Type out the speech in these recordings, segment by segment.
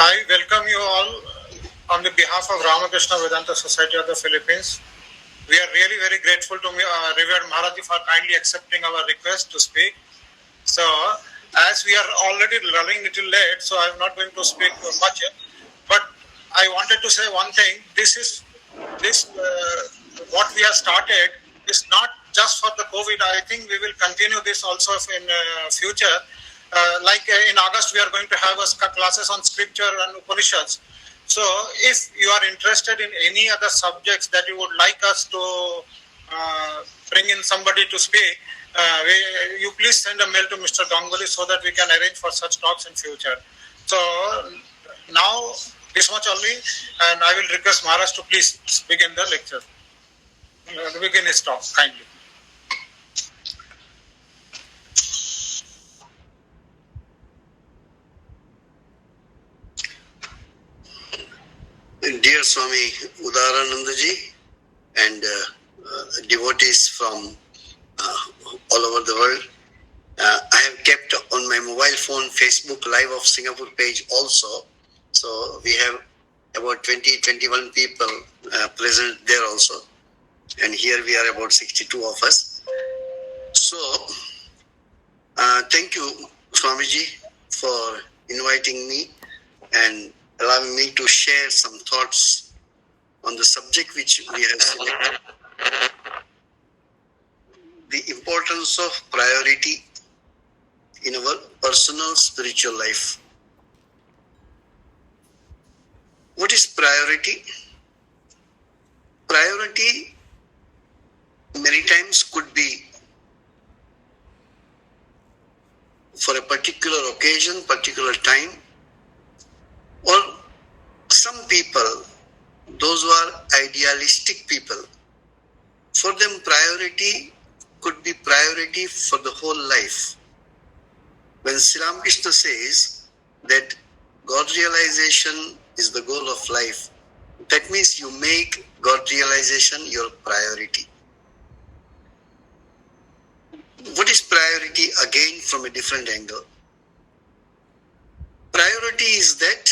I welcome you all on the behalf of Ramakrishna Vedanta Society of the Philippines. We are really very grateful to Revered Maharaji for kindly accepting our request to speak. So, as we are already running a little late, so I am not going to speak much. But I wanted to say one thing. This what we have started is not just for the COVID. I think we will continue this also in future. In August, we are going to have classes on scripture and Upanishads. So, if you are interested in any other subjects that you would like us to bring in somebody to speak, you please send a mail to Mr. Ganguly so that we can arrange for such talks in future. So, now this much only, and I will request Maharaj to please begin the lecture. Begin his talk, kindly. Dear Swami Udaranandaji and devotees from all over the world, I have kept on my mobile phone Facebook Live of Singapore page also. So we have about 21 people present there also. And here we are about 62 of us. So thank you, Swamiji, for inviting me and allowing me to share some thoughts on the subject which we have selected. The importance of priority in our personal spiritual life. What is priority? Priority many times could be for a particular occasion, particular time, or some people, those who are idealistic people, for them priority could be priority for the whole life. When Sri Ramakrishna says that God realization is the goal of life, that means you make God realization your priority. What is priority? Again, from a different angle. Priority is that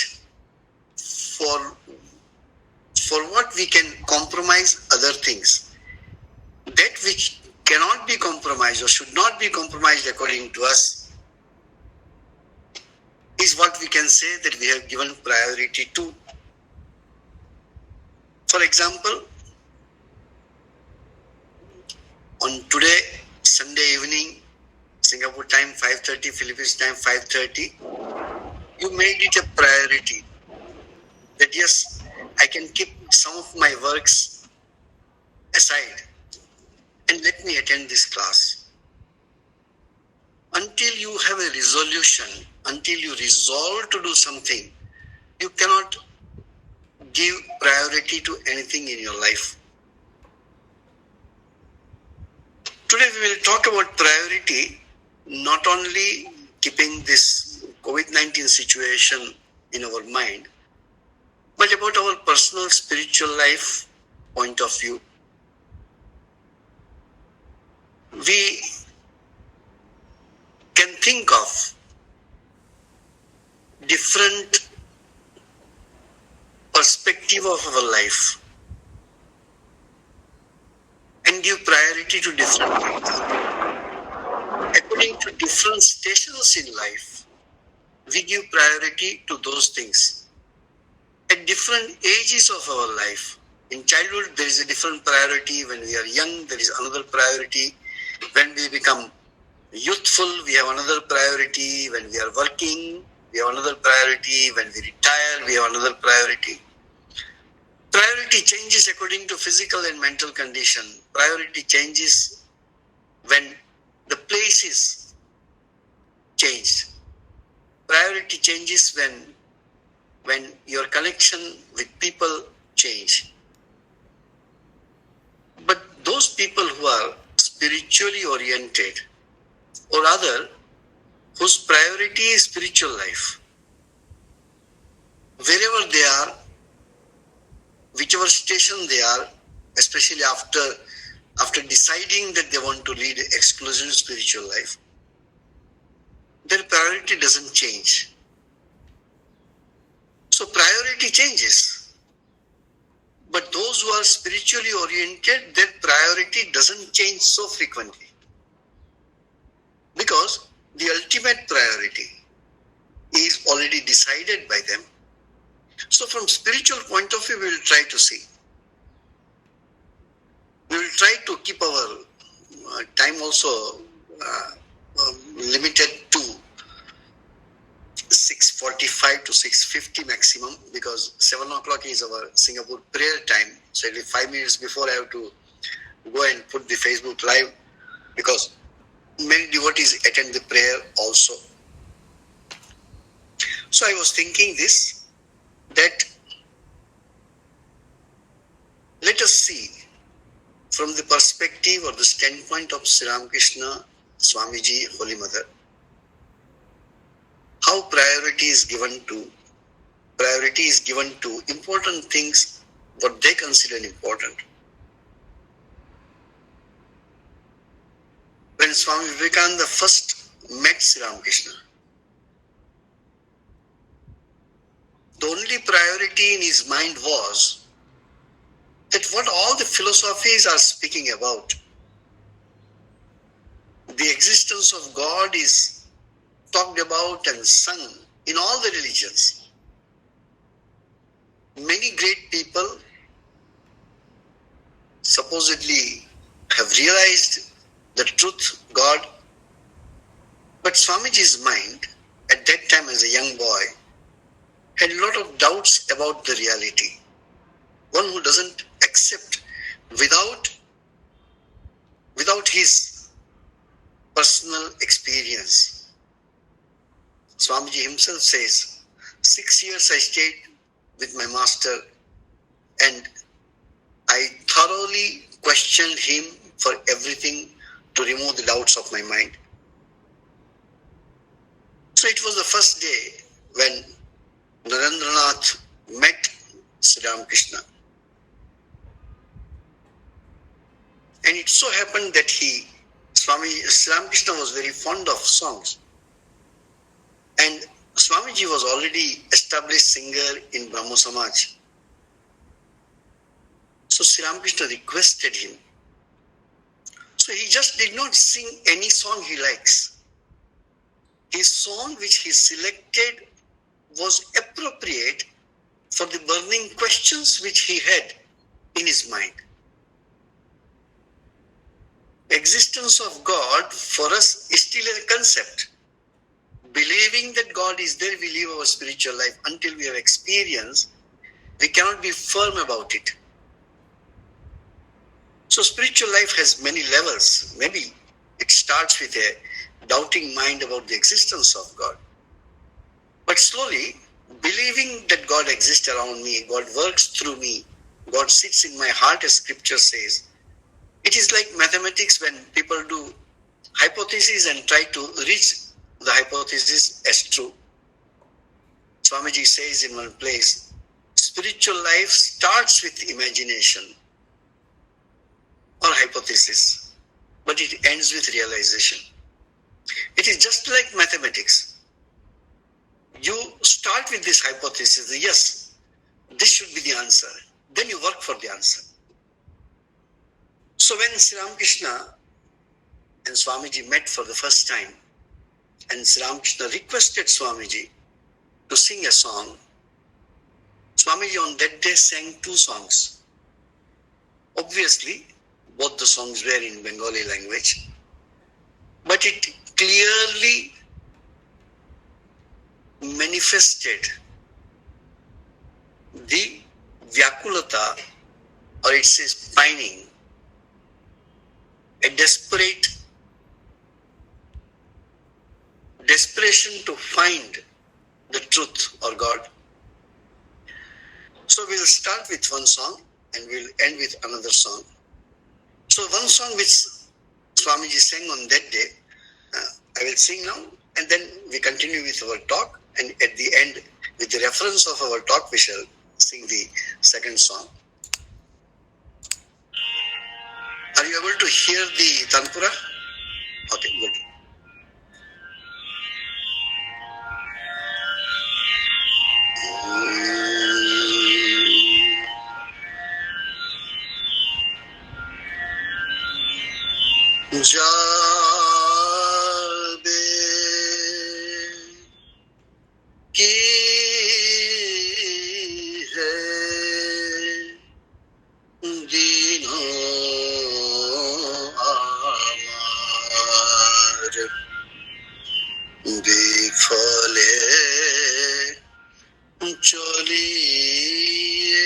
for what we can compromise other things. That which cannot be compromised or should not be compromised according to us is what we can say that we have given priority to. For example, on today, Sunday evening, Singapore time 5:30, Philippines time 5:30, you made it a priority that yes, I can keep some of my works aside and let me attend this class. Until you have a resolution, until you resolve to do something, you cannot give priority to anything in your life. Today we will talk about priority, not only keeping this COVID-19 situation in our mind, but about our personal spiritual life point of view. We can think of different perspective of our life and give priority to different things. According to different stations in life, we give priority to those things. At different ages of our life, in childhood there is a different priority. When we are young, there is another priority. When we become youthful, we have another priority. When we are working, we have another priority. When we retire, we have another priority. Priority changes according to physical and mental condition. Priority changes when the place is changed. Priority changes when your connection with people change. But those people who are spiritually oriented, or rather, whose priority is spiritual life, wherever they are, whichever station they are, especially after deciding that they want to lead exclusive spiritual life, their priority doesn't change. So priority changes. But those who are spiritually oriented, their priority doesn't change so frequently. Because the ultimate priority is already decided by them. So from spiritual point of view, we will try to see. We will try to keep our time also limited to 6:45 to 6:50 maximum, because 7 o'clock is our Singapore prayer time. So it'll be 5 minutes before I have to go and put the Facebook live, because many devotees attend the prayer also. So I was thinking this, that let us see from the perspective or the standpoint of Sri Ramakrishna, Swamiji, Holy Mother, how priority is given to important things, what they consider important. When Swami Vivekananda first met Sri Ramakrishna, the only priority in his mind was that what all the philosophies are speaking about, the existence of God is talked about and sung in all the religions. Many great people supposedly have realized the truth, God, but Swamiji's mind at that time as a young boy had a lot of doubts about the reality. One who doesn't accept without his personal experience. Swamiji himself says, 6 years I stayed with my master and I thoroughly questioned him for everything to remove the doubts of my mind. So it was the first day when Narendranath met Sri Ramakrishna. And it so happened that Sri Ramakrishna was very fond of songs. And Swamiji was already established singer in Brahmo Samaj. So Sri Ramakrishna requested him. So he just did not sing any song he likes. His song which he selected was appropriate for the burning questions which he had in his mind. Existence of God for us is still a concept. Believing that God is there, we live our spiritual life. Until we have experience, we cannot be firm about it. So spiritual life has many levels. Maybe it starts with a doubting mind about the existence of God. But slowly, believing that God exists around me, God works through me, God sits in my heart, as scripture says. It is like mathematics when people do hypotheses and try to reach the hypothesis as true. Swamiji says in one place, spiritual life starts with imagination or hypothesis, but it ends with realization. It is just like mathematics. You start with this hypothesis, yes, this should be the answer. Then you work for the answer. So when Sri Ramakrishna and Swamiji met for the first time, and Sri Ramakrishna requested Swamiji to sing a song, Swamiji on that day sang 2 songs. Obviously, both the songs were in Bengali language, but it clearly manifested the Vyakulata, or it says pining, a desperation to find the truth or God. So we'll start with one song and we'll end with another song. So one song which Swamiji sang on that day, I will sing now, and then we continue with our talk, and at the end, with the reference of our talk, we shall sing the second song. Are you able to hear the Tanpura? Okay, good. की है दीनों आमार বিফলে চলিয়ে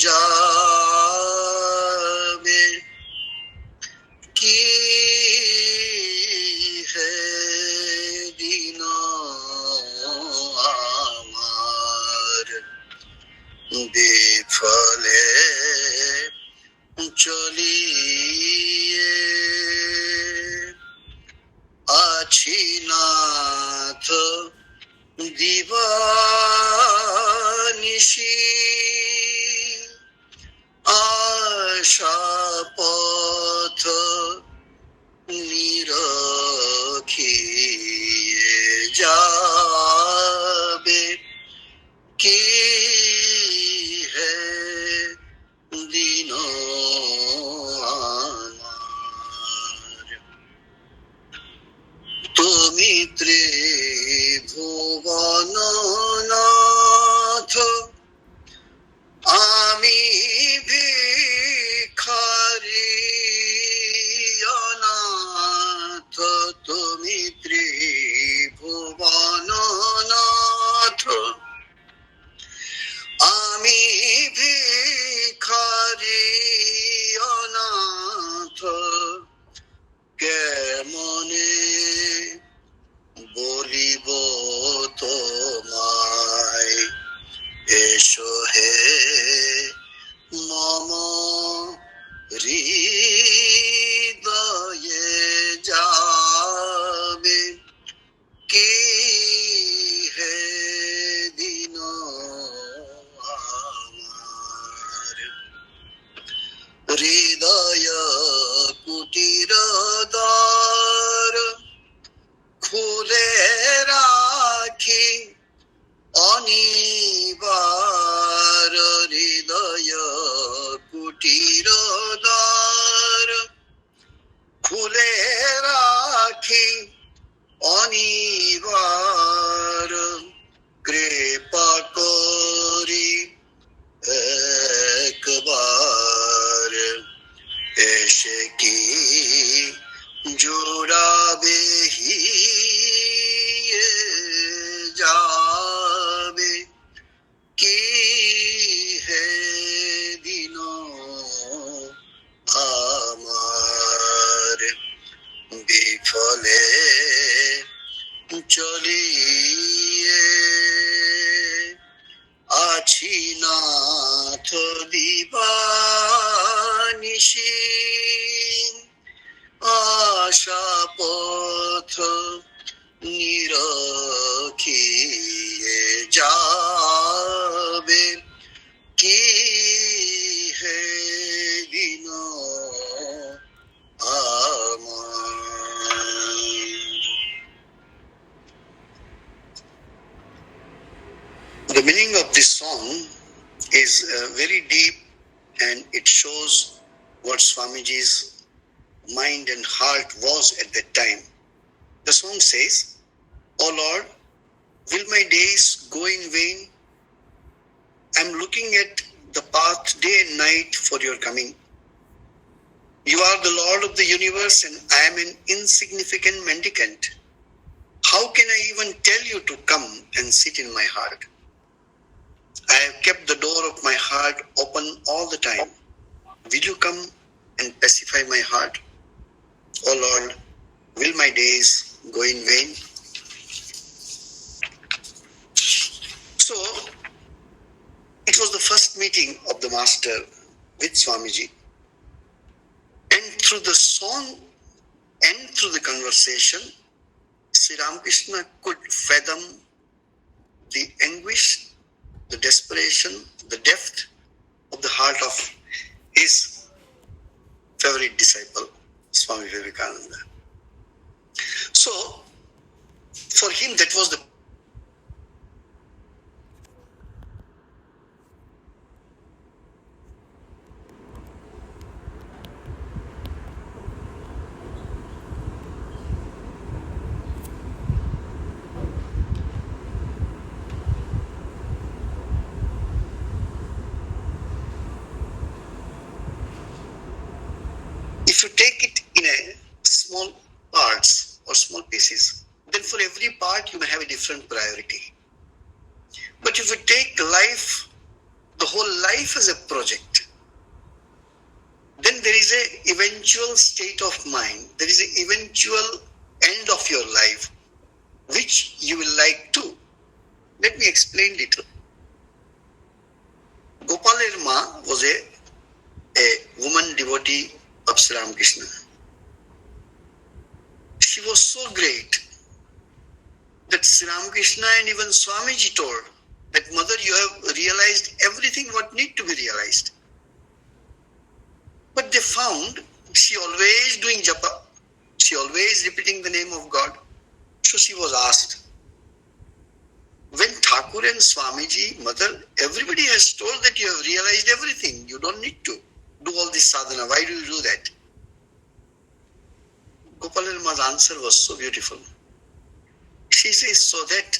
যাবে কি হে দিন আমার বিফলে চলিয়ে আছি নাথ দিবানিশি আশা পথ নিরখিয়ে যাবে কি হে দিন আমার তুমি ত্রিভুবননাথ আমি ভিখারি অনাথ তুমি ত্রিভুবননাথ আমি ভিখারি অনাথ কেমনে বলিব তোমায় এসো হে মম হৃদয়ে যাবে কি হে দিন আমার হৃদয় কুটির দ্বার খুলে রাখি অনিবার হৃদয় কুটির দ্বার খুলে রাখি অনিবার কৃপা করি একবার এসে কি জোড়াবে হিয়ে যাবে কি হে দিন আমার বিফলে চলিয়ে আছি নাথ দিবানিশি আশা পথ নিরখিয়ে যাবে কি হে দিন আমার The meaning of this song is very deep, and it shows what Swamiji's mind and heart was at that time. The song says, "O Lord, will my days go in vain? I'm looking at the path day and night for your coming. You are the Lord of the universe and I am an insignificant mendicant. How can I even tell you to come and sit in my heart? I have kept the door of my heart open all the time. Will you come and pacify my heart? O Lord, will my days go in vain?" So, it was the first meeting of the Master with Swamiji. And through the song and through the conversation, Sri Ramakrishna could fathom the anguish, the desperation, the depth of the heart of his favorite disciple, Swami Vivekananda. So, for him, that was the pieces. Then for every part, you may have a different priority. But if you take life, the whole life as a project, then there is a eventual state of mind. There is an eventual end of your life, which you will like to. Let me explain little. Gopal Irma was a woman devotee of Sri Ramakrishna. She was so great that Sri Ramakrishna and even Swamiji told that, Mother, you have realized everything what need to be realized. But they found she always doing japa, she always repeating the name of God. So she was asked, when Thakur and Swamiji, Mother, everybody has told that you have realized everything, you don't need to do all this sadhana, why do you do that? Gopal Irma's answer was so beautiful. She says, so that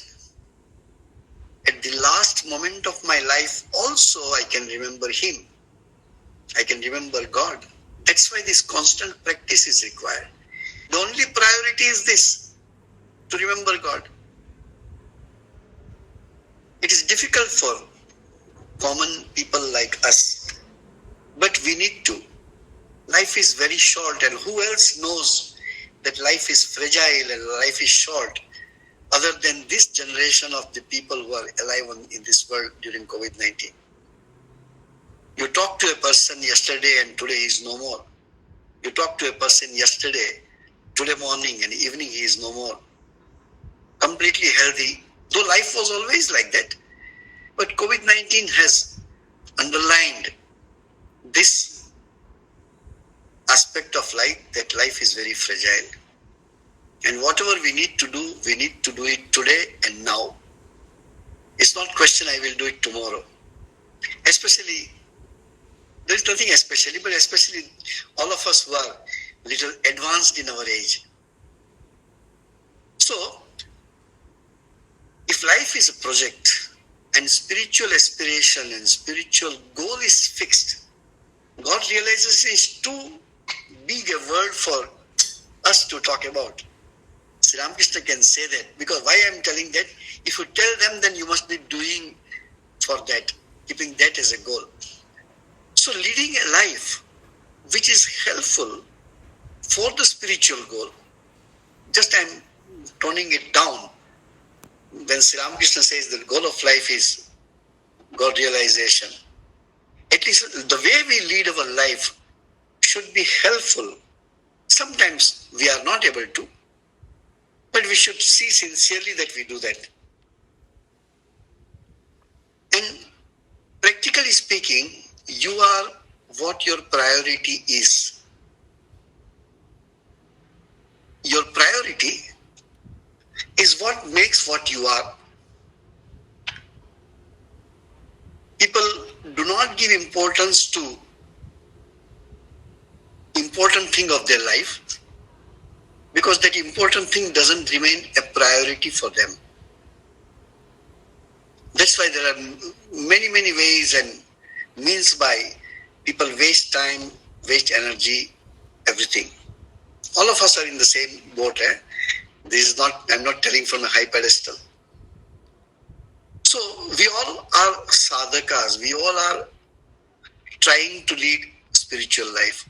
at the last moment of my life also I can remember Him. I can remember God. That's why this constant practice is required. The only priority is this, to remember God. It is difficult for common people like us, but we need to. Life is very short, and who else knows that life is fragile and life is short other than this generation of the people who are alive in this world during COVID-19? You talk to a person yesterday and today he is no more. You talk to a person yesterday, today morning and evening he is no more. Completely healthy, though life was always like that. But COVID-19 has underlined this aspect of life, that life is very fragile. And whatever we need to do it today and now. It's not question I will do it tomorrow. Especially, there is nothing especially, but especially all of us who are little advanced in our age. So, if life is a project and spiritual aspiration and spiritual goal is fixed, God realizes it's too big a word for us to talk about. Sri Ramakrishna can say that, because why I am telling that? If you tell them, then you must be doing for that, keeping that as a goal. So leading a life which is helpful for the spiritual goal, just I am toning it down. When Sri Ramakrishna says the goal of life is God realization, at least the way we lead our life should be helpful. Sometimes we are not able to, but we should see sincerely that we do that. And practically speaking, you are what your priority is. Your priority is what makes what you are. People do not give importance to important thing of their life because that important thing doesn't remain a priority for them. That's why there are many ways and means by people waste time, waste energy, everything. All of us are in the same boat. This is not, I'm not telling from a high pedestal. So we all are sadhakas. We all are trying to lead spiritual life.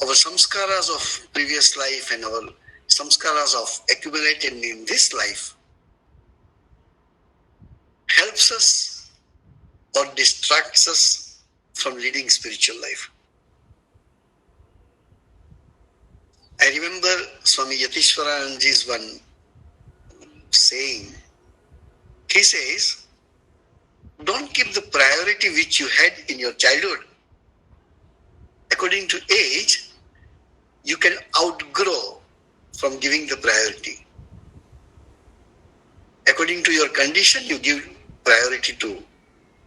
Our samskaras of previous life and our samskaras of accumulated in this life helps us or distracts us from leading spiritual life. I remember Swami Yatishwaranandaji's one saying. He says, don't keep the priority which you had in your childhood. According to age, you can outgrow from giving the priority. According to your condition, you give priority to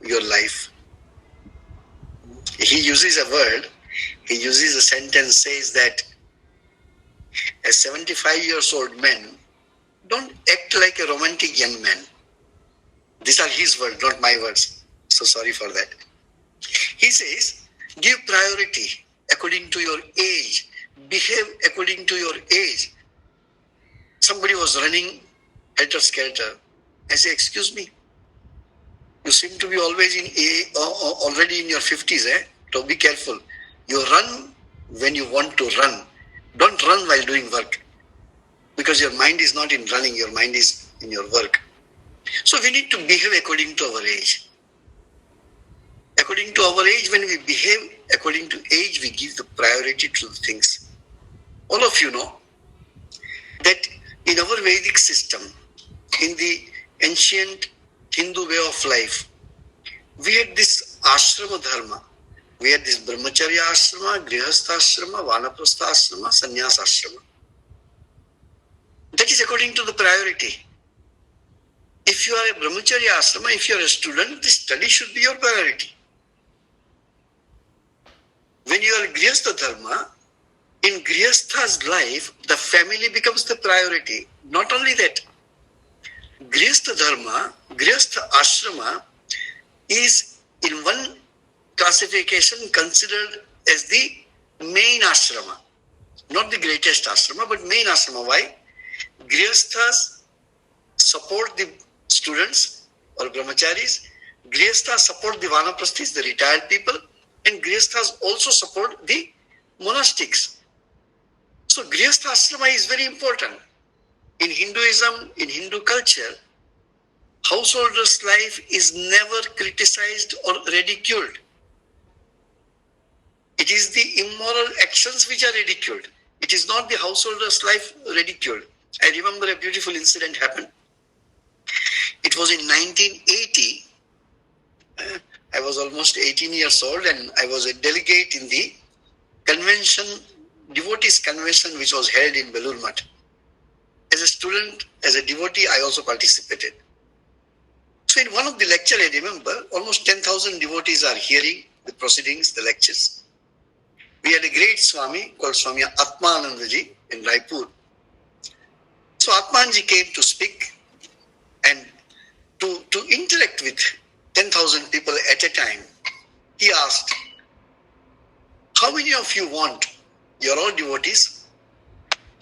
your life. He uses a word, he uses a sentence, says that a 75-year-old man, don't act like a romantic young man. These are his words, not my words. So sorry for that. He says, give priority according to your age. Behave according to your age. somebody was running helter-skelter. I say, excuse me, you seem to be always already in your 50s, eh? So be careful. You run when you want to run. Don't run while doing work. Because your mind is not in running, your mind is in your work. So we need to behave according to our age. According to our age, when we behave according to age, we give the priority to things. All of you know that in our Vedic system, in the ancient Hindu way of life, we had this ashrama dharma. We had this brahmacharya ashrama, grihastha ashrama, vanaprastha ashrama, sannyasa ashrama. That is according to the priority. If you are a brahmacharya ashrama, if you are a student, the study should be your priority. When you are grihastha dharma, in grihastha's life, the family becomes the priority. Not only that, grihastha dharma, grihastha ashrama is in one classification considered as the main ashrama. Not the greatest ashrama, but main ashrama. Why? Grihasthas support the students or brahmacharis. Grihasthas support the vanaprasthis, the retired people. And grihasthas also support the monastics. So grihastha ashrama is very important. In Hinduism, in Hindu culture, householder's life is never criticized or ridiculed. It is the immoral actions which are ridiculed. It is not the householder's life ridiculed. I remember a beautiful incident happened. It was in 1980. I was almost 18 years old and I was a delegate in the convention, devotees convention, which was held in Belur Math. As a student, as a devotee, I also participated. So in one of the lecture, I remember almost 10,000 devotees are hearing the proceedings, the lectures. We had a great Swami called Swami Atmanandaji in Raipur. So Atmanji came to speak and to interact with 10,000 people at a time. He asked, how many of you want, you're all devotees,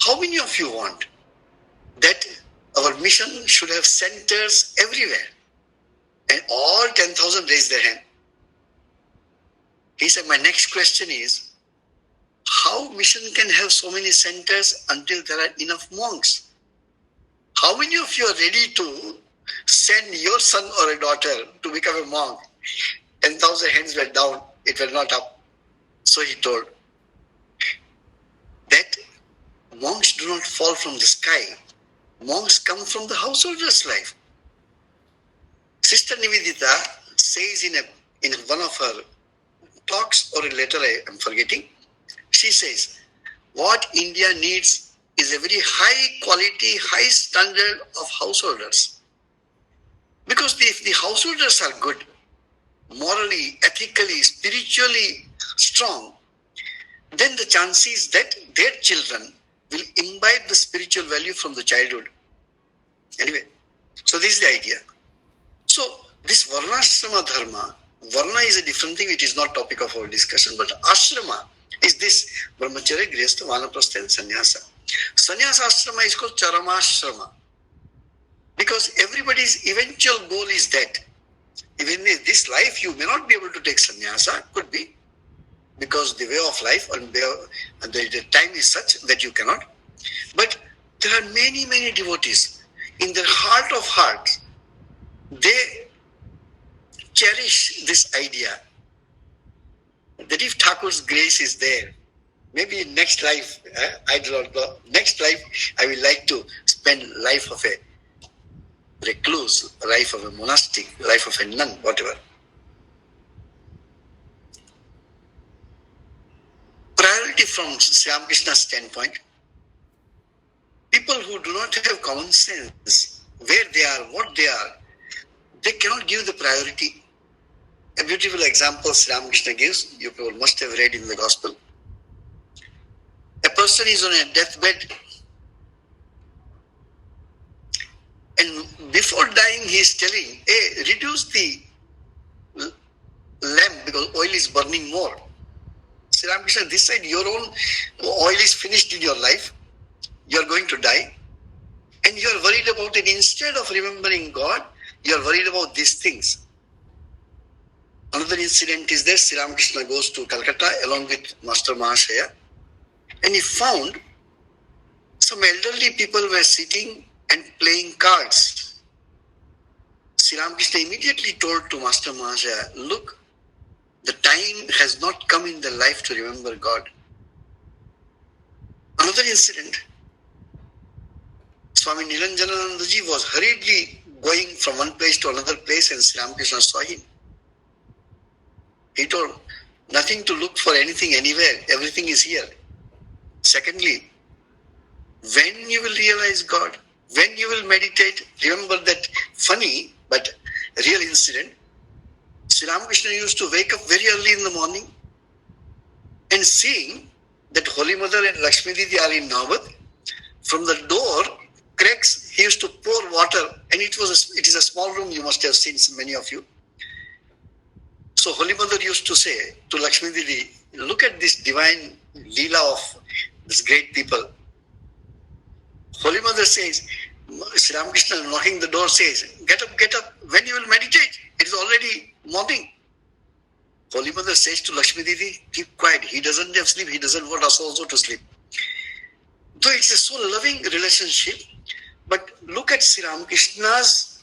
how many of you want that our mission should have centers everywhere? And all 10,000 raised their hand. He said, my next question is, how mission can have so many centers until there are enough monks? How many of you are ready to send your son or a daughter to become a monk? 10,000 hands were down, it were not up. So he told that monks do not fall from the sky. Monks come from the householder's life. Sister Nivedita says in one of her talks or a letter, I am forgetting, she says, what India needs is a very high quality, high standard of householders. Because if the householders are good, morally, ethically, spiritually strong, then the chances that their children will imbibe the spiritual value from the childhood. Anyway, so this is the idea. So this varnashrama dharma, varna is a different thing, it is not topic of our discussion, but ashrama is this brahmacharya, grihastha, vanaprastha and sannyasa. Sannyasa ashrama is called charamashrama because everybody's eventual goal is that. Even in this life, you may not be able to take sannyasa, could be, because the way of life and the time is such that you cannot. But there are many, many devotees. In their heart of hearts, they cherish this idea that if Thakur's grace is there, maybe in next life, I do not know, next life I will like to spend life of a recluse, life of a monastic, life of a nun, whatever. Priority from Sri Ramakrishna's standpoint, people who do not have common sense, where they are, what they are, they cannot give the priority. A beautiful example Sri Ramakrishna gives, you people must have read in the Gospel. A person is on a deathbed and before dying he is telling, hey, reduce the lamp because oil is burning more. Sri Ramakrishna, this side your own oil is finished in your life, you are going to die. worried about it. Instead of remembering God, you are worried about these things. Another incident is this: Sri Ramakrishna goes to Calcutta along with Master Mahashaya, and he found some elderly people were sitting and playing cards. Sri Ramakrishna immediately told to Master Mahashaya, look, the time has not come in their life to remember God. Another incident, Swami Niranjananandaji was hurriedly going from one place to another place, and Sri Ramakrishna saw him. He told, nothing to look for anything anywhere, everything is here. Secondly, when you will realize God, when you will meditate, remember that funny but real incident. Sri Ramakrishna used to wake up very early in the morning and seeing that Holy Mother and Lakshmi Didi are in Navbat, from the door cracks, he used to pour water, and it is a small room, you must have seen, many of you. So Holy Mother used to say to Lakshmi Didi, look at this divine Leela of these great people. Holy Mother says, Sri Ramakrishna knocking the door says, get up, when you will meditate, it is already morning. Holy Mother says to Lakshmi Didi, keep quiet, he doesn't have sleep, he doesn't want us also to sleep. Though it's a so loving relationship, but look at Sri Ramakrishna's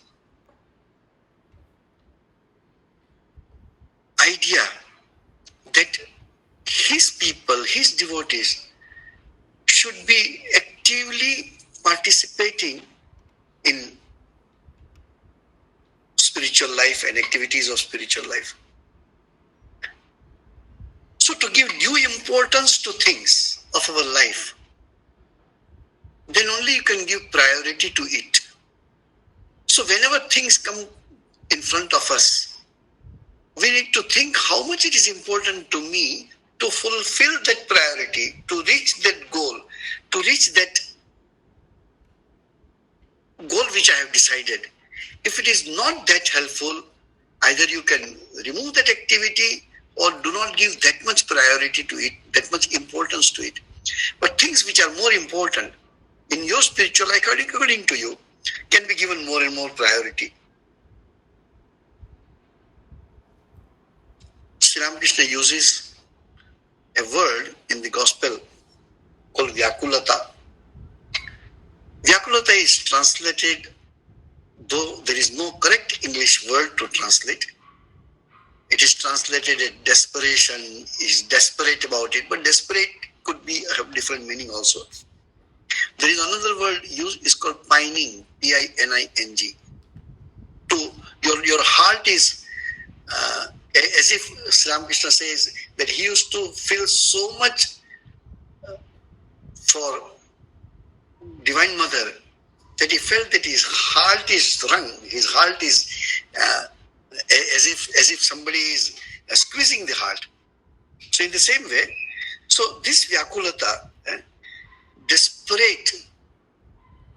idea that his people, his devotees should be actively participating in spiritual life and activities of spiritual life. So to give due importance to things of our life, then only you can give priority to it. So whenever things come in front of us, we need to think how much it is important to me to fulfill that priority, to reach that goal, to reach that goal which I have decided. If it is not that helpful, either you can remove that activity or do not give that much priority to it, that much importance to it. But things which are more important in your spiritual life, according to you, can be given more and more priority. Sri Ramakrishna uses a word in the gospel called Vyakulata. Vyakulata is translated, though there is no correct English word to translate. It is translated as desperation, is desperate about it, but desperate could have different meaning also. There is another word used, is called pining, P-I-N-I-N-G. Your heart is as if Sri Ramakrishna says that he used to feel so much for Divine Mother that he felt that his heart is wrung, his heart is as if somebody is squeezing the heart. So in the same way, so this Vyakulata, desperate,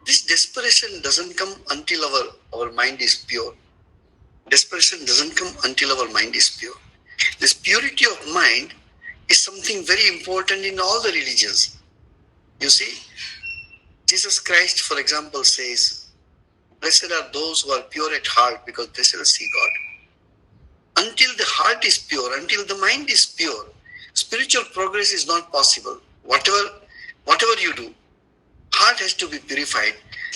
this desperation doesn't come until our mind is pure. Desperation doesn't come until our mind is pure. This purity of mind is something very important in all the religions. You see, Jesus Christ, for example, says, blessed are those who are pure at heart because they shall see God. Until the heart is pure, until the mind is pure, spiritual progress is not possible. Whatever you do, heart has to be purified.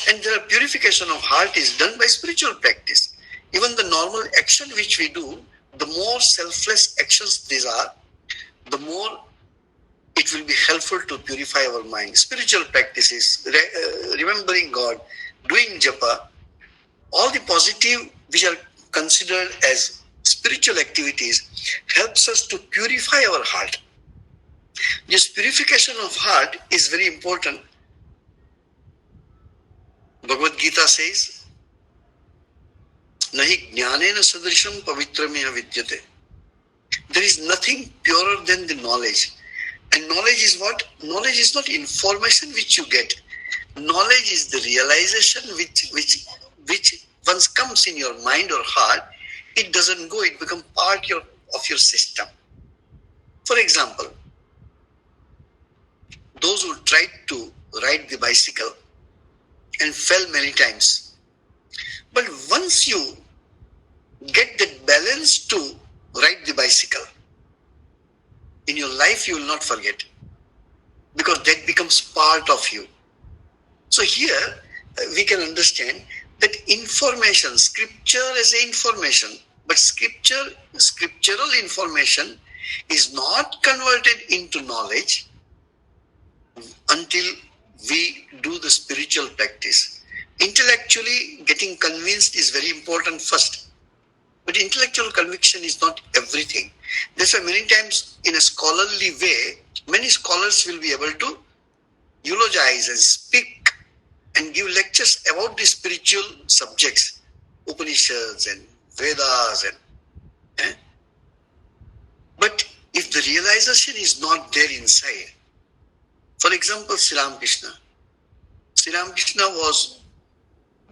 And the purification of heart is done by spiritual practice. Even the normal action which we do, the more selfless actions these are, the more it will be helpful to purify our mind. Spiritual practices, remembering God, doing japa, all the positive which are considered as spiritual activities helps us to purify our heart. This purification of heart is very important. Bhagavad Gita says, Nahi jnanena sadrisham pavitrameha vidyate. There is nothing purer than the knowledge. And knowledge is what? Knowledge is not information which you get. Knowledge is the realization which once comes in your mind or heart, it doesn't go, it becomes part of your system. For example, those who tried to ride the bicycle and fell many times. But once you get that balance to ride the bicycle, in your life you will not forget, because that becomes part of you. So here we can understand that information, scripture is information, but scriptural information is not converted into knowledge until we do the spiritual practice. Intellectually getting convinced is very important first, but intellectual conviction is not everything. That's why many times in a scholarly way, many scholars will be able to eulogize and speak and give lectures about the spiritual subjects, Upanishads and Vedas, but if the realization is not there inside, for example, Sri Ramakrishna was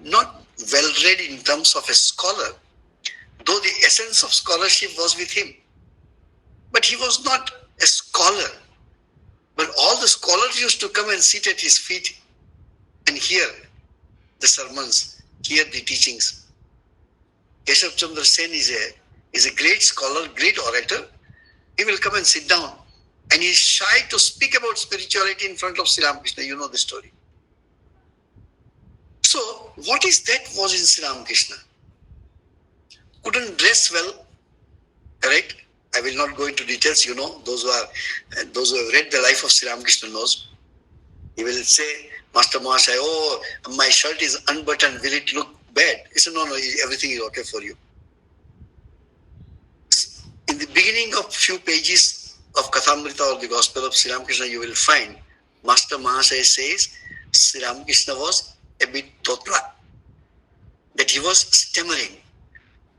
not well read in terms of a scholar, though the essence of scholarship was with him. But he was not a scholar. But all the scholars used to come and sit at his feet and hear the sermons, hear the teachings. Keshav Chandra Sen is a great scholar, great orator. He will come and sit down, and he is shy to speak about spirituality in front of Sri Ramakrishna. You know the story. So, what is that was in Sri Ramakrishna? Couldn't dress well, correct? I will not go into details. You know, those who have read the life of Sri Ramakrishna knows. He will say, Master Mahashaya, oh, my shirt is unbuttoned. Will it look bad? He said, no, everything is okay for you. In the beginning of few pages of Kathamrita or the Gospel of Sri Ramakrishna, you will find Master Mahashaya says Sri Ramakrishna was a bit totla, that he was stammering.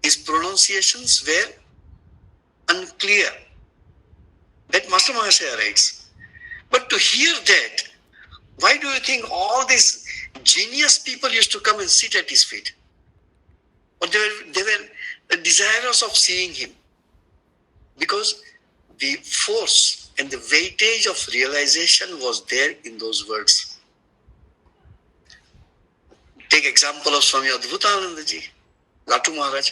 His pronunciations were unclear. That Master Mahashaya writes. But to hear that, why do you think all these genius people used to come and sit at his feet? Or they were desirous of seeing him. Because the force and the weightage of realization was there in those words. Take example of Swami Adbhutananda Ji, Latu Maharaj,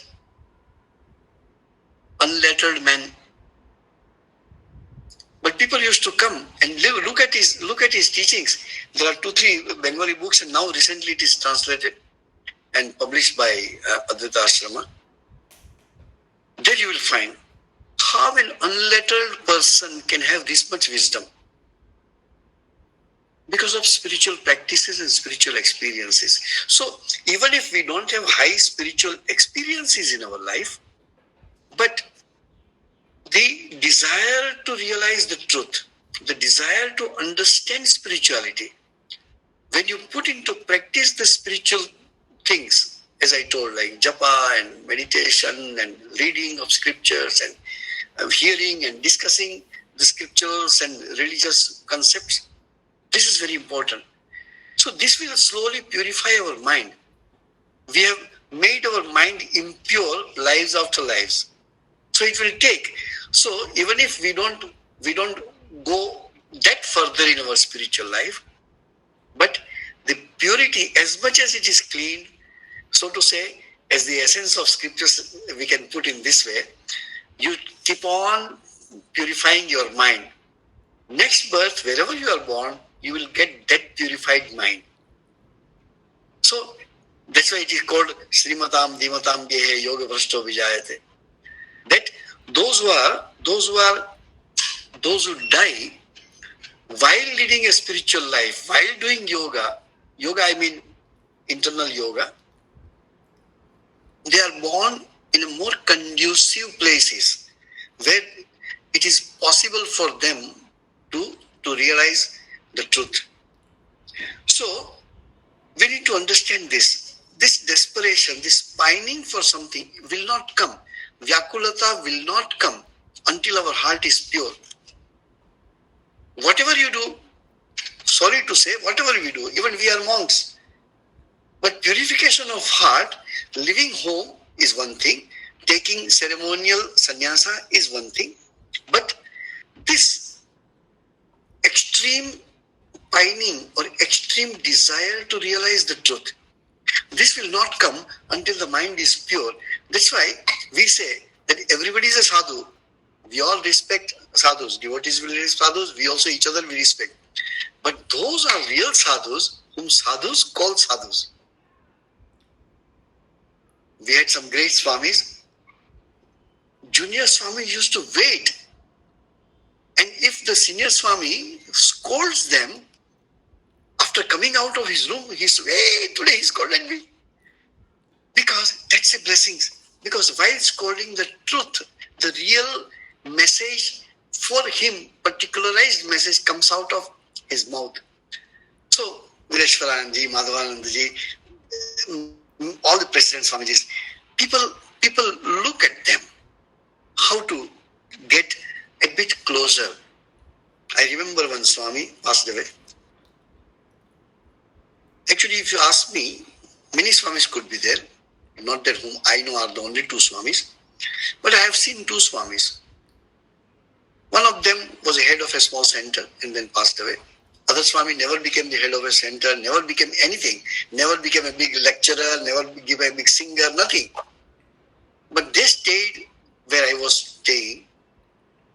unlettered man. But people used to come and look at his teachings. There are 2-3 Bengali books, and now recently it is translated and published by Advaita Ashrama. There you will find how an unlettered person can have this much wisdom, because of spiritual practices and spiritual experiences. So even if we don't have high spiritual experiences in our life, but the desire to realize the truth, the desire to understand spirituality, when you put into practice the spiritual things, as I told, like japa and meditation and reading of scriptures and hearing and discussing the scriptures and religious concepts, this is very important. So this will slowly purify our mind. We have made our mind impure lives after lives. So it will take. So even if we don't go that further in our spiritual life, but the purity, as much as it is clean, so to say, as the essence of scriptures, we can put in this way, you keep on purifying your mind. Next birth, wherever you are born, you will get that purified mind. So that's why it is called Srimatam Dimatam Gehe Yoga Vrashto Vijayate. That those who die while leading a spiritual life, while doing yoga I mean internal yoga, they are born in a more conducive places where it is possible for them to realize the truth. So we need to understand this desperation, this pining for something will not come. Vyakulata will not come until our heart is pure. Whatever you do, sorry to say, whatever we do, even we are monks, but purification of heart, living home is one thing, taking ceremonial sannyasa is one thing, but this extreme pining or extreme desire to realize the truth. This will not come until the mind is pure. That's why we say that everybody is a sadhu. We all respect sadhus. Devotees will respect sadhus. We also each other we respect. But those are real sadhus whom sadhus call sadhus. We had some great swamis. Junior swami used to wait. And if the senior swami scolds them, after coming out of his room, he says, hey, today he scolded me. Because that's a blessing. Because while scolding the truth, the real message for him, particularized message comes out of his mouth. So, Vireshwaranji, Madhavanandaji, all the President Swamijis, people look at them, how to get a bit closer. I remember when Swami passed away. Actually, if you ask me, many Swamis could be there. Not that whom I know are the only two Swamis. But I have seen two Swamis. One of them was a head of a small center and then passed away. Other Swami never became the head of a center, never became anything, never became a big lecturer, never became a big singer, nothing. But they stayed where I was staying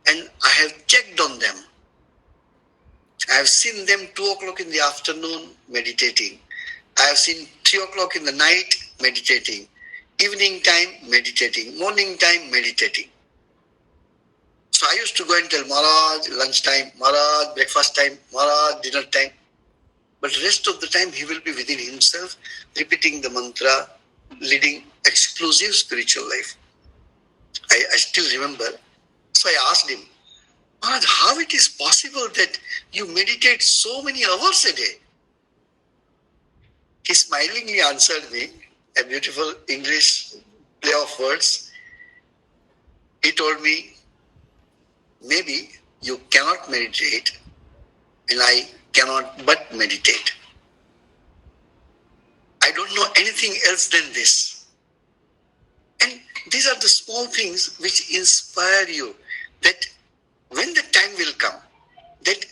and I have checked on them. I have seen them 2 o'clock in the afternoon meditating. I have seen 3 o'clock in the night meditating. Evening time meditating. Morning time meditating. So I used to go and tell Maharaj, lunchtime, Maharaj, breakfast time, Maharaj, dinner time. But the rest of the time he will be within himself, repeating the mantra, leading exclusive spiritual life. I still remember. So I asked him, Maharaj, how it is possible that you meditate so many hours a day? He smilingly answered me, a beautiful English play of words. He told me, maybe you cannot meditate and I cannot but meditate. I don't know anything else than this. And these are the small things which inspire you that when the time will come, that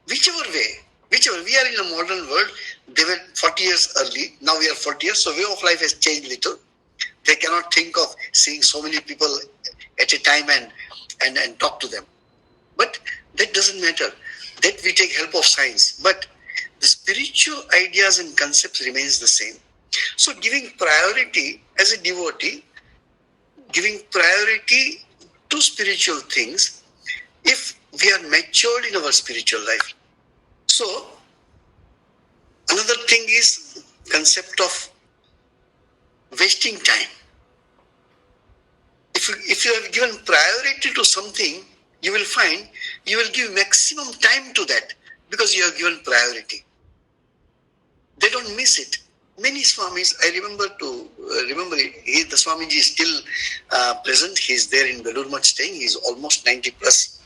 whichever we are in a modern world, they were 40 years early, now we are 40 years, so way of life has changed little. They cannot think of seeing so many people at a time and talk to them. But that doesn't matter. That we take help of science. But the spiritual ideas and concepts remains the same. So giving priority as a devotee, giving priority to spiritual things, if we are matured in our spiritual life. So another thing is concept of wasting time. If you have given priority to something, you will find you will give maximum time to that because you have given priority. They don't miss it. Many Swamis, I remember the Swamiji is still present. He is there in Belur Math staying. He is almost 90 plus.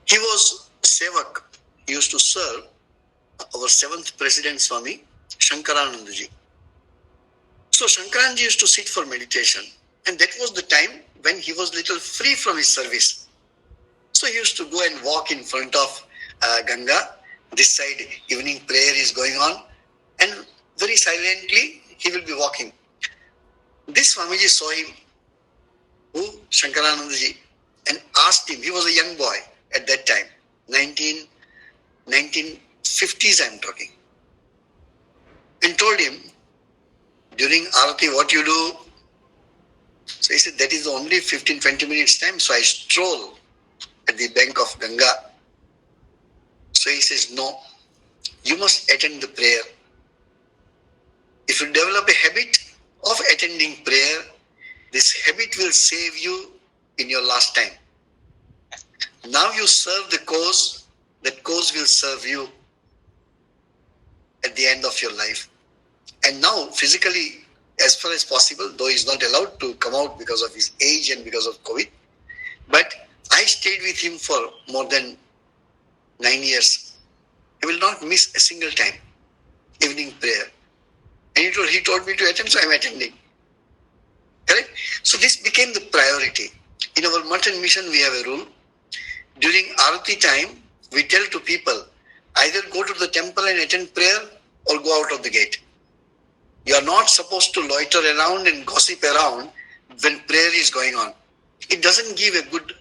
He was Sevak. He used to serve our 7th President Swami, Shankaranandaji. So Shankaranji used to sit for meditation. And that was the time when he was little free from his service. So he used to go and walk in front of Ganga. This side evening prayer is going on. And very silently he will be walking. This Swamiji saw him, who Shankaranandaji, and asked him, he was a young boy at that time, 1950s I'm talking, and told him, during Arati, what you do? So he said, that is only 15-20 minutes time, so I stroll at the bank of Ganga. So he says, no, you must attend the prayer. If you develop a habit of attending prayer, this habit will save you in your last time. Now you serve the cause, that cause will serve you at the end of your life. And now physically, as far as possible, though he's not allowed to come out because of his age and because of COVID, but I stayed with him for more than 9 years. He will not miss a single time, evening prayer. And he told me to attend, so I'm attending. Correct? So this became the priority. In our Math and Mission, we have a rule. During Arati time, we tell to people, Either go to the temple and attend prayer or go out of the gate. You are not supposed to loiter around and gossip around when prayer is going on. It doesn't give a good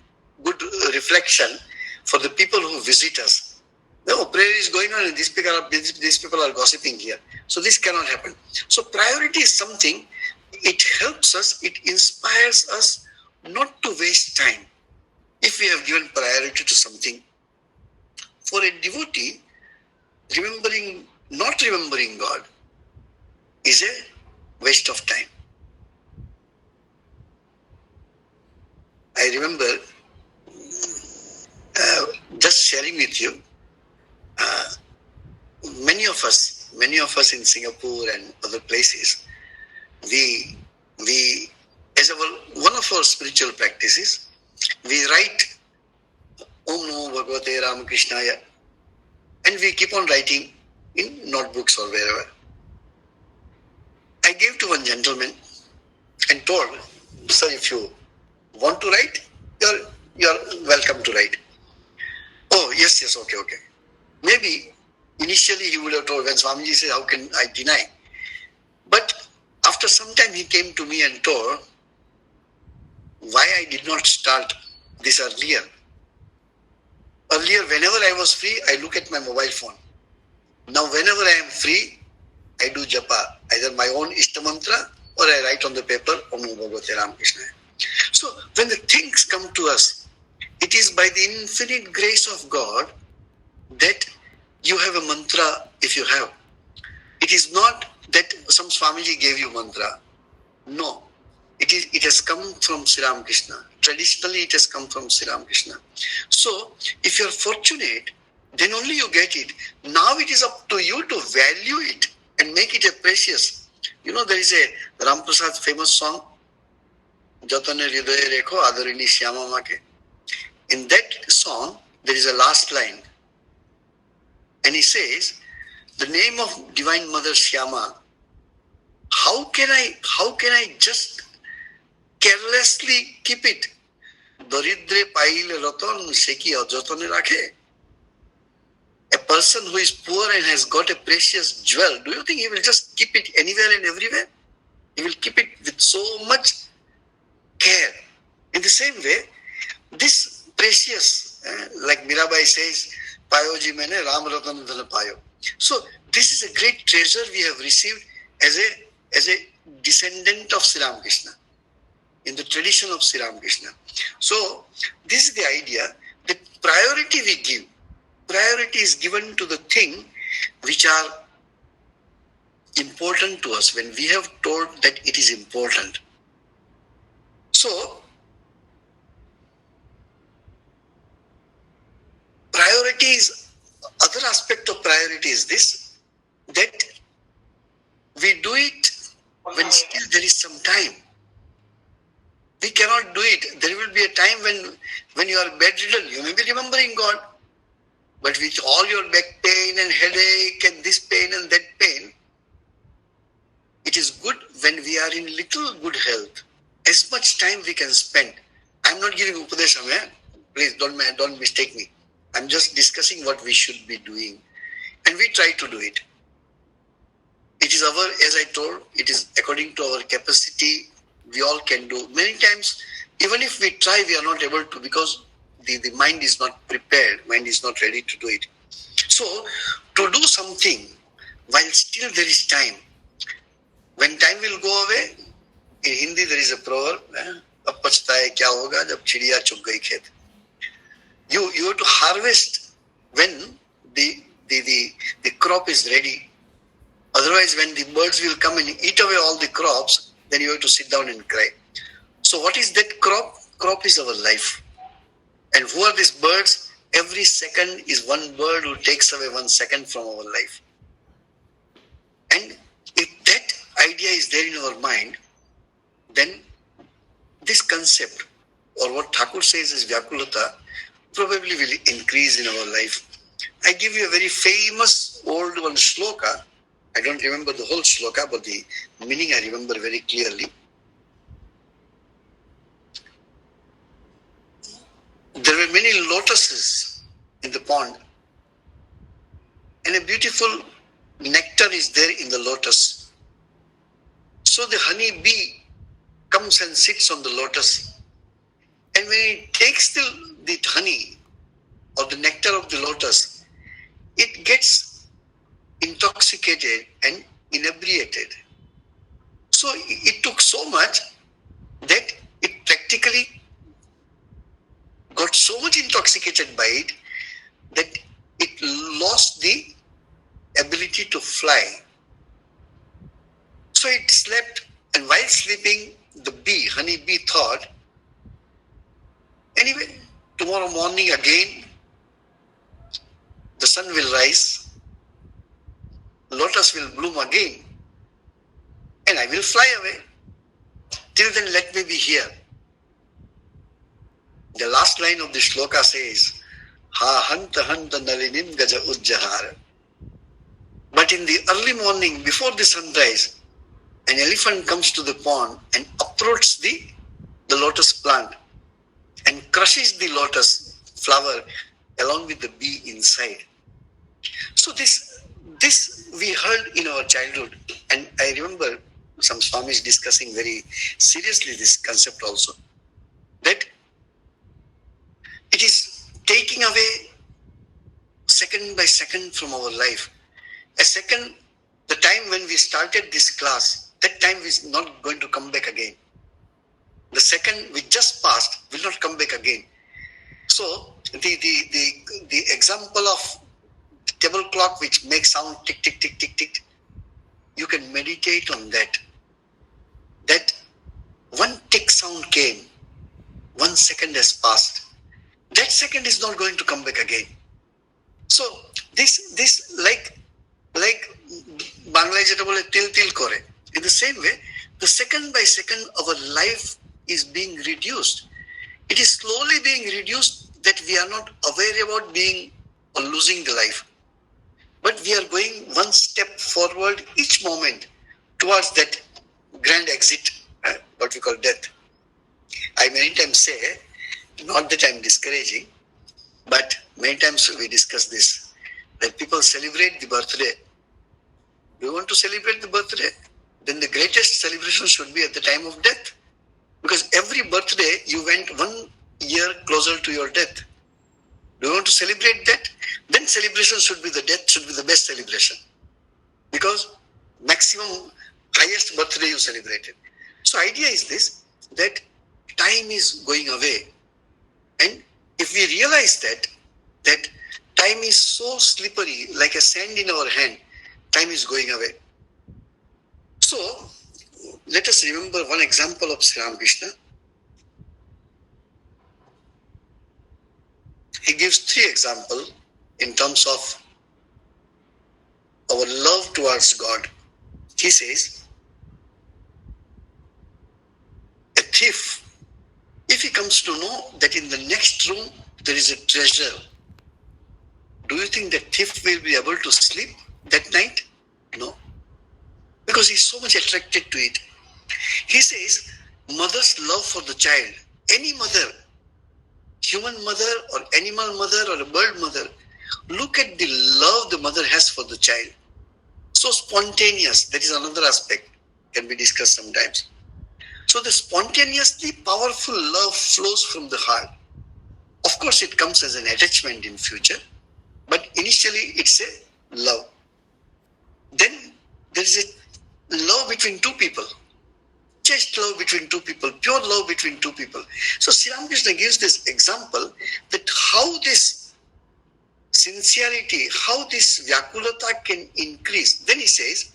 reflection for the people who visit us. No, prayer is going on and these people are gossiping here. So this cannot happen. So priority is something, it helps us, it inspires us not to waste time if we have given priority to something. For a devotee, not remembering God is a waste of time. I remember just sharing with you, many of us in Singapore and other places, we as one of our spiritual practices, we write Om Namo Bhagavate Ramakrishnaya, and we keep on writing in notebooks or wherever. I gave to one gentleman and told, sir, if you want to write, you're welcome to write. Oh, yes, okay. Maybe initially he would have told, when Swamiji said, how can I deny? But after some time he came to me and told why I did not start this earlier. Earlier, whenever I was free, I look at my mobile phone. Now, whenever I am free, I do japa, either my own Ishta mantra or I write on the paper, Om Namo Bhagavate Ramakrishnaya. So, when the things come to us, it is by the infinite grace of God that you have a mantra if you have. It is not that some Swamiji gave you mantra. No. It has come from Sri Ramakrishna. Traditionally, it has come from Sri Ramakrishna. So, if you are fortunate, then only you get it. Now it is up to you to value it and make it a precious. You know, there is a Ram Prasad famous song, Jatane Hridaye Rekho Adarini Shyama Make. In that song, there is a last line. And he says, the name of Divine Mother Shyama, how can I just carelessly keep it? Daridre paile raton seki ajotone rakhe. A person who is poor and has got a precious jewel, do you think he will just keep it anywhere and everywhere? He will keep it with so much care. In the same way, this precious, like Mirabai says, Payo ji maine Ram Ratan Dhan payo. So this is a great treasure we have received as a descendant of Sri Ramakrishna, in the tradition of Sri Ramakrishna. So this is the idea that priority we give. Priority is given to the thing which are important to us when we have told that it is important. So priority is, other aspect of priority is this, that we do it when still there is some time. We cannot do it. There will be a time when you are bedridden. You may be remembering God, but with all your back pain and headache and this pain and that pain, it is good when we are in little good health. As much time we can spend. I'm not giving upadesham, please don't mistake me. I'm just discussing what we should be doing, and we try to do it. It is as I told, it is according to our capacity. We all can do. Many times, even if we try, we are not able to, because the mind is not prepared, mind is not ready to do it. So, to do something while still there is time, when time will go away, in Hindi there is a proverb, ab pachtaye kya hoga jab chidiya chug gayi khet. You have to harvest when the crop is ready. Otherwise, when the birds will come and eat away all the crops, then you have to sit down and cry. So what is that crop? Crop is our life. And who are these birds? Every second is one bird who takes away 1 second from our life. And if that idea is there in our mind, then this concept, or what Thakur says is Vyakulata, probably will increase in our life. I give you a very famous old one shloka. I don't remember the whole shloka, but the meaning I remember very clearly. There were many lotuses in the pond. and a beautiful nectar is there in the lotus. So the honey bee comes and sits on the lotus, and when it takes the honey or the nectar of the lotus, it gets intoxicated and inebriated. So it took so much that it practically got so much intoxicated by it that it lost the ability to fly. So it slept, and while sleeping, the bee, honey bee, thought, anyway, tomorrow morning again, the sun will rise, lotus will bloom again, and I will fly away. Till then, let me be here. The last line of the shloka says, Ha hanta hanta nalinim gaja ujjahar. But in the early morning, before the sunrise, an elephant comes to the pond and uproots the lotus plant and crushes the lotus flower along with the bee inside. So this we heard in our childhood, and I remember some Swamis discussing very seriously this concept also, that it is taking away second by second from our life. A second, the time when we started this class, that time is not going to come back again. The second we just passed will not come back again. So the example of the table clock which makes sound tick, tick, tick, tick, tick, you can meditate on that. That one tick sound came, 1 second has passed. That second is not going to come back again. So this like Bangla jeta bole til til kore. In the same way, the second by second our life is being reduced. It is slowly being reduced that we are not aware about being or losing the life. But we are going one step forward each moment towards that grand exit, what we call death. I many times say, not that I'm discouraging, but many times we discuss this, that people celebrate the birthday. Do you want to celebrate the birthday? Then the greatest celebration should be at the time of death. Because every birthday you went 1 year closer to your death. Do you want to celebrate that? Then celebration should be the death, should be the best celebration. Because maximum, highest birthday you celebrated. So idea is this, that time is going away. And if we realize that time is so slippery, like a sand in our hand, time is going away. So let us remember one example of Sri Ramakrishna. He gives 3 examples in terms of our love towards God. He says, a thief, if he comes to know that in the next room there is a treasure, do you think the thief will be able to sleep that night? No. Because he's so much attracted to it. He says, mother's love for the child, any mother, human mother or animal mother or a bird mother, look at the love the mother has for the child. So spontaneous, that is another aspect, can be discussed sometimes. So the spontaneously powerful love flows from the heart. Of course, it comes as an attachment in future, but initially it's a love. Then there is a love between 2 people. Just love between 2 people, pure love between 2 people. So Sri Ramakrishna gives this example that how this sincerity, how this vyakulata can increase. Then he says,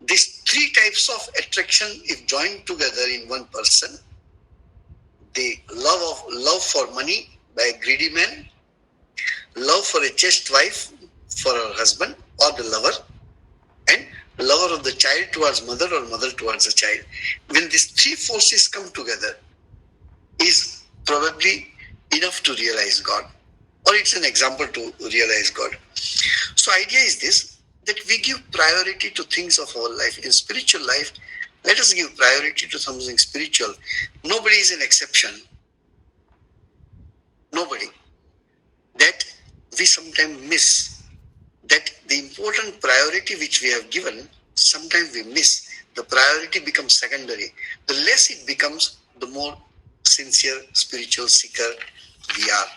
these 3 types of attraction, if joined together in one person, the love for money by a greedy man, love for a chaste wife for her husband or the lover, and lover of the child towards mother or mother towards the child. When these 3 forces come together, is probably enough to realize God, or it's an example to realize God. So idea is this, that we give priority to things of our life. In spiritual life, let us give priority to something spiritual. Nobody is an exception. Nobody. That we sometimes miss that the important priority which we have given, sometimes we miss. The priority becomes secondary. The less it becomes, the more sincere spiritual seeker we are.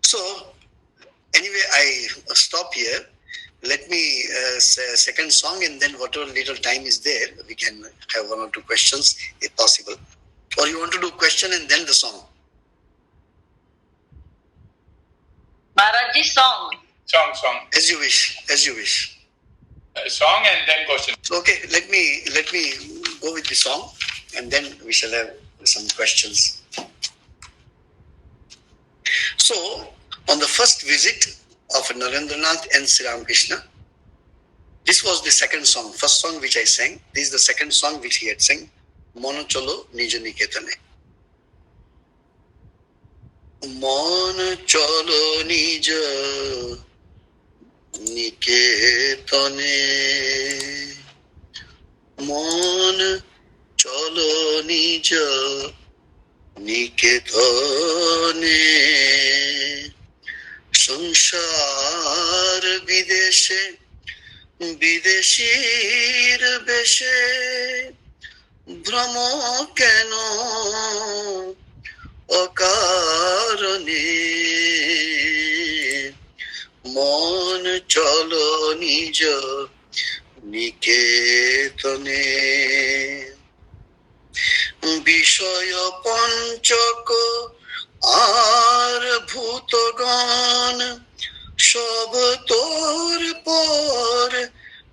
So, anyway, I stop here. Let me say a second song, and then whatever little time is there, we can have one or two questions if possible. Or you want to do question and then the song? Maharajji, song. Song. As you wish. Song and then question. Okay, let me go with the song, and then we shall have some questions. So, on the first visit of Narendranath and Sri Ramakrishna, this was the second song. First song which I sang. This is the second song which he had sang. Mono Cholo Nija Niketane. Mono Cholo Nija Niketane. Mon Cholo Nija Niketane. সংসার বিদেশে বিদেশীর বেশে ভ্রম কেন অকারণে মন চলো নিজ নিকেতনে বিষয় পঞ্চক আর ভূতগণ সব তোর পর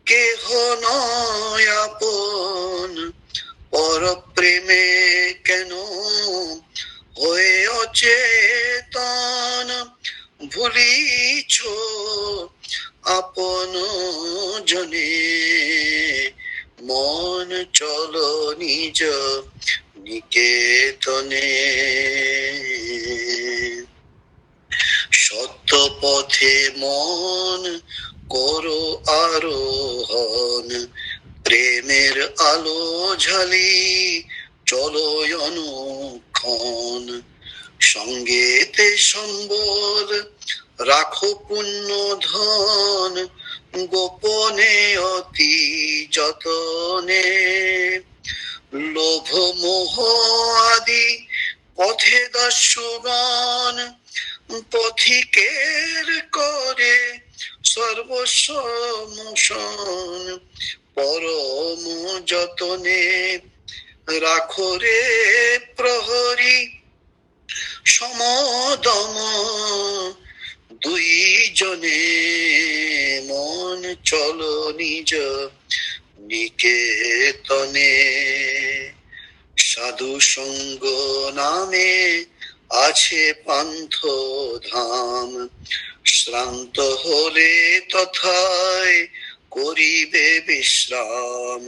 কেহ নয় আপন পর প্রেমে কেন হয়ে অচেতন ভুলিছ আপন জনে মন চলো নিজ নিকেতনে সত্য পথে মন করো আরোহণ প্রেমের আলো ঝালি চলো অনুক্ষণ সঙ্গেতে সম্বল রাখো পুণ্য ধন গোপনে অতি যতনে লোভ মোহ আদি পথে দস্যুগণ পথিকের করে সর্বস্ব মোশন পরম যতনে রাখো রে প্রহরী সমদম দুই জনে মন চলো নিজ নিকেতনে সাধু সঙ্গ নামে আছে পান্থ ধাম শ্রান্ত হলে তথায় করিবে বিশ্রাম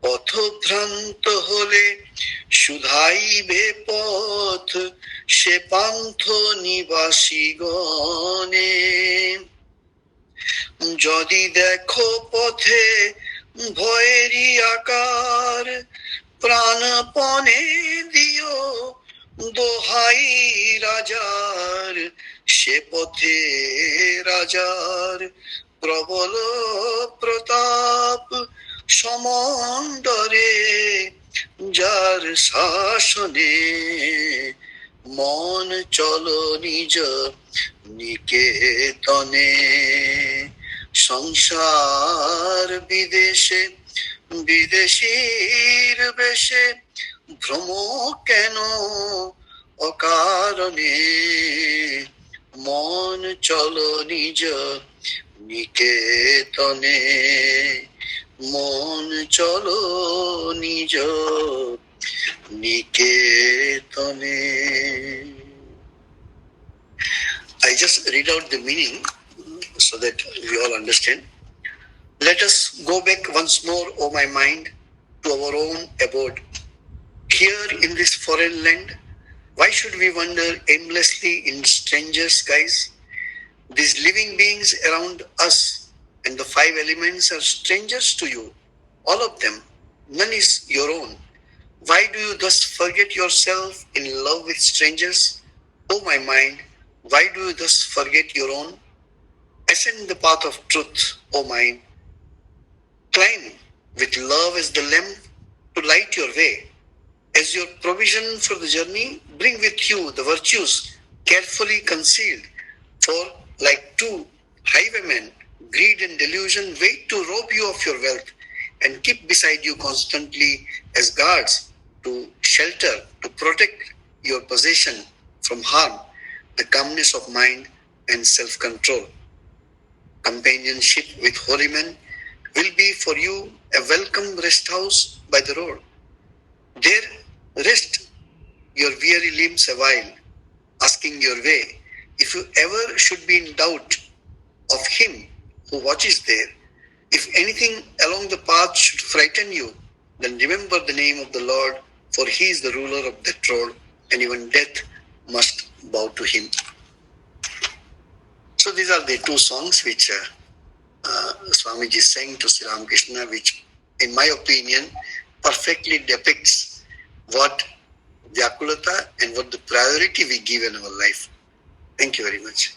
পথভ্রান্ত হলে শুধাইবে পথ সে পান্থ নিবাসী গণে যদি দেখো পথে ভয়েরই আকার প্রাণপণে দিও দোহাই রাজার সে পথে রাজার প্রবল প্রতাপ সমন্দরে যার শাসনে মন চলো নিজ নিকেতনে সংসার বিদেশে বিদেশীর বেশে ভ্রম কেন অকারণে মন চলো নিজ নিকেতনে মন চলো নিজ নিকেতনে. I just read out the meaning so that we all understand. Let us go back once more, O my mind, to our own abode. Here in this foreign land, why should we wander aimlessly in stranger skies? These living beings around us and the five elements are strangers to you, all of them. None is your own. Why do you thus forget yourself in love with strangers? O my mind, why do you thus forget your own? Ascend the path of truth, O mind. Climb with love as the lamp to light your way. As your provision for the journey, bring with you the virtues carefully concealed. For like two highwaymen, greed and delusion wait to rob you of your wealth and keep beside you constantly as guards to shelter, to protect your possession from harm, the calmness of mind and self-control. Companionship with holy men will be for you a welcome rest house by the road. There rest your weary limbs a while, asking your way. If you ever should be in doubt of him who watches there, if anything along the path should frighten you, then remember the name of the Lord, for he is the ruler of that road, and even death must bow to him. So these are the two songs which Swamiji sang to Sri Ramakrishna, which in my opinion perfectly depicts what Vyakulata and what the priority we give in our life. Thank you very much.